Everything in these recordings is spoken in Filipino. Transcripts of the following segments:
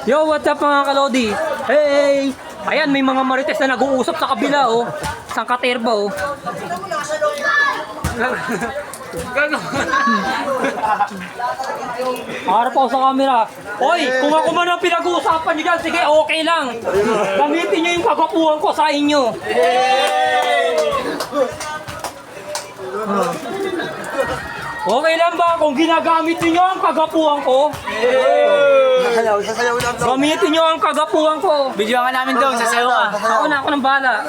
Yo, what's up mga kalodi? Hey! Ayan, may mga marites na nag-uusap sa kabila, oh. Isang katerba, oh. Harap ako sa camera. Hoy, kung ako man ang pinag-uusapan nyo dyan, sige, okay lang. Gamitin nyo yung kagapuhan ko sa inyo. Okay lang ba kung ginagamit niyo ang kagapuhan ko? Sasayaw lang daw. Gamitin niyo ang kagapuhan ko. Videoan ka namin daw, sasayaw ka. Ako nang bahala.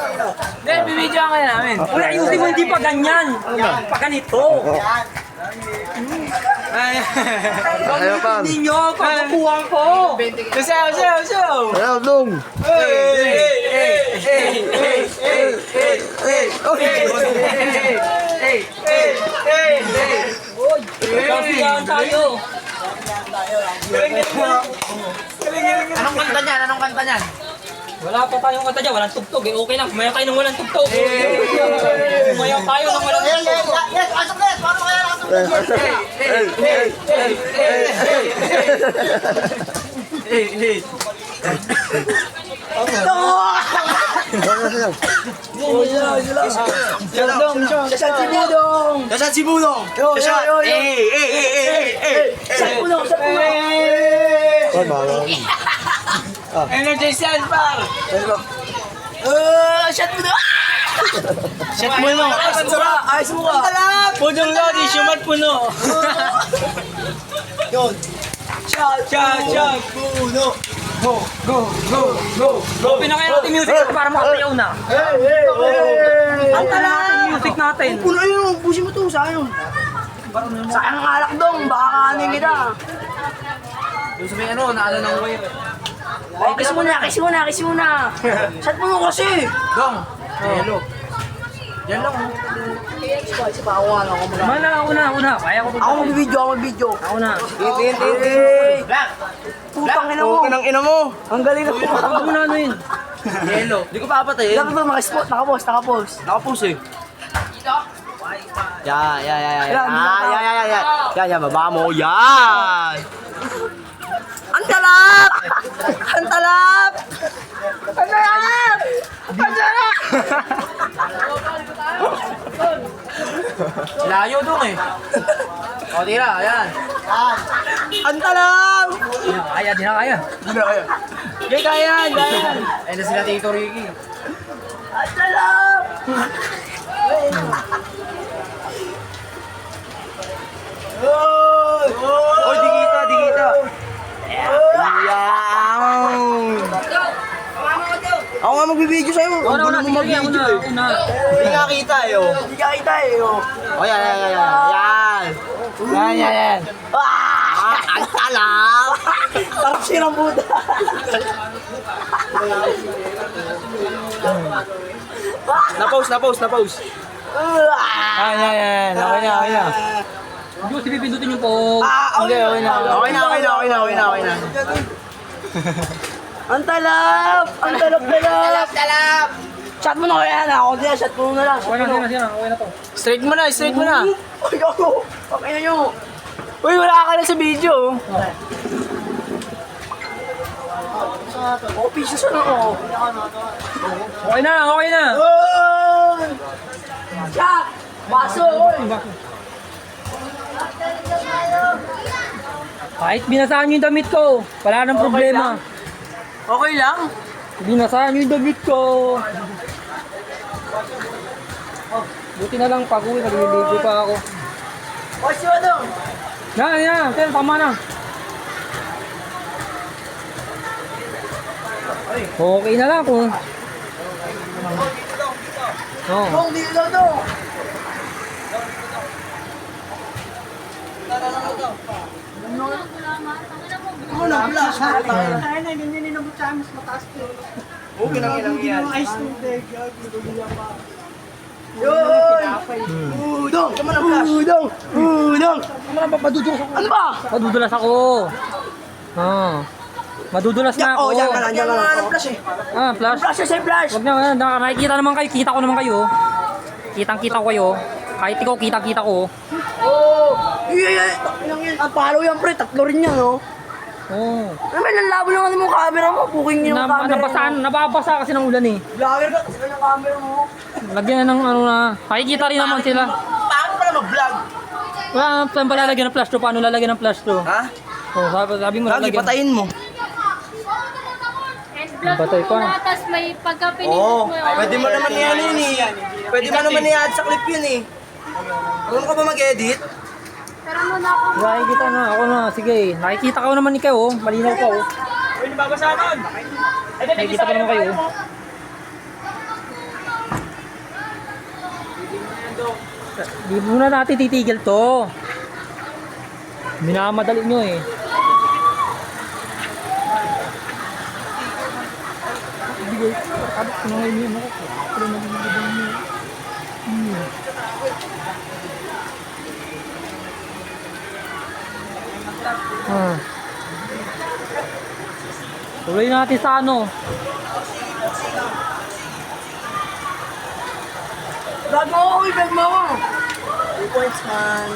Hindi, bibidyoan ka namin. Wala, ayusin mo, hindi pa ganyan. Pa ganito. Sasayaw pa. Gamitin niyo ang kagapuhan ko. Sasayaw, sasayaw, sasayaw. Sasayaw dong. Kasiyahan tayo. Anong kanta niyan? Anong kanta niyan? Wala pa tayong kanta dyan, walang tugtog eh. Okay lang, kumayaw tayo ng walang tugtog. Kumayaw tayo ng walang tugtog. Yes, pasok na! Paano kaya nakasok? Sasayaw si Budong. Dasan si Budong! Energize yan, par! Shot mo na! Shot mo no! Ayos mo ka. Budong Lodi, sumat puno! Shot! Puno. Open na kaya natin music para makasayaw na. Ang natin music natin. Puno yun, pusin mo to, sayang. Sayang ang alak dong, baka kaanin kita. Doon sa may ano, naala ng wire. Oh, kiss muna. Shot mo kasi. Dong! Hello. Yan lang oh. Isa pa, ako nga lang, ako muna. Mana, una. Kaya ko Ako magbibideo. Ako na. Putang ina mo. Putang ina mo. Ang galing ako. Ako muna ano yun. Hello. Di ko papatayin. Dapat ba nakaspot, nakapost. Nakapus eh. Yan. Yan, baba mo. Yan. Ang talap! Layo dong eh. O, tira, ayan. Ang talap! Di na kaya. Okay, kaya yan. Ayun na sila Tito Ricky. Ang talap! Oy, di kita. Yan. Ako nga magbibideo sa'yo. Una. Hindi nga kita eh. Oh. Hindi ka kita eh. Oh. Oh, yan. Yan. Ang talap. Sarap siya ng Buddha. Na-post. Yan. Okay na. Diyos, ipipindutin yung po. Hindi, okay na. Ang talap! Talap! Shot mo na kaya na. Ako din, shot mo na lang. Okay na to. Straight mo na. Uy, ako! Okay na nyo. Uy, wala ka na sa video. Oh, pieces na ako. Okay na. Uy! Shot! Baso! Uy! Kahit binasahan nyo yung damit ko, wala nang problema. Okay lang. Binasahan nyo yung damit ko. Buti na lang pag-uwi, nagliligo pa ako. Oy, si Wadong! Yan, Tel, tama na. Okay na lang kung... Oh. Dong, dito Dong! Ako na, flash ha? Kaya na, ganyan ninabot sa mas mataas ko. Okay lang yan. Ice tubig, Yun! Udong! Tama na flash! Udong! Tama na, papadudulas ako. Ano ba? Madudulas ako. Madudulas na ako. Yan ka lang. Flash eh. Flash. Flash eh, flash! Wag na, nakikita naman kayo. Kita ko naman kayo. Kitang-kita ko kayo. Kahit ikaw, kita-kita ko. Oh! Ang palo yan pre, tatlo rin yan oh. Oo. Ano ba, lalabo lang ano mo camera mo? Booking niyo yung camera mo. Nababasa kasi ng ulan eh. Vlogger ka, kasi yung camera mo. Lagyan na ng ano na. Makikita rin naman sila. Paano pala mag-vlog? Wala saan ba lalagyan ng flash to? Paano lalagyan ng flash to? Ha? Oh, sabi mo Lagi, lalagyan. patayin mo. And vlog Batay mo pa. muna, tas may pagka pinindot Oo. mo yung... Pwede mo naman yan yun eh. Pwede mo naman i-add sa clip yun eh. Ano ka ba mag-edit? Pero muna ako. Nakikita na, ako na, sige. Nakikita ko naman ikaw, oh. Malinaw ka, oh. Nakikita ko naman kayo, oh. Di muna natin titigil to. Minamadali nyo, eh. Ah. Tuloy natin sa ano. Vlog mo ako, vlog mo ako. 2 points man.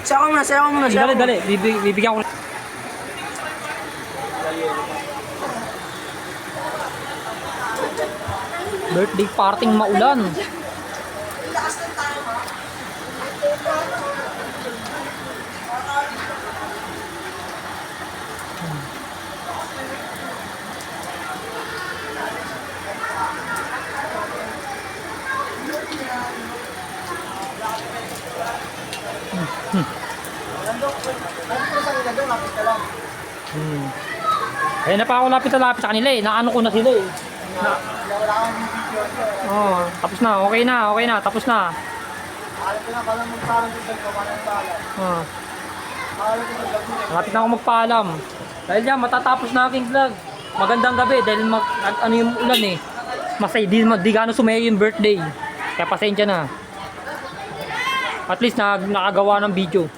Sayaw mo na. Dali. Bibigyan ko. Birthday parting maulan. Ayun na pa ako lapit sa kanila eh. Naano ko na sila eh. Oh, tapos na. Okay na. Tapos na. Oh. Lapit na ako magpaalam. Dahil yan, matatapos na aking vlog. Magandang gabi dahil ano yung ulan eh. Masay, di gano'n sumayo yung birthday. Kaya pasensya na. At least nakagawa ng video.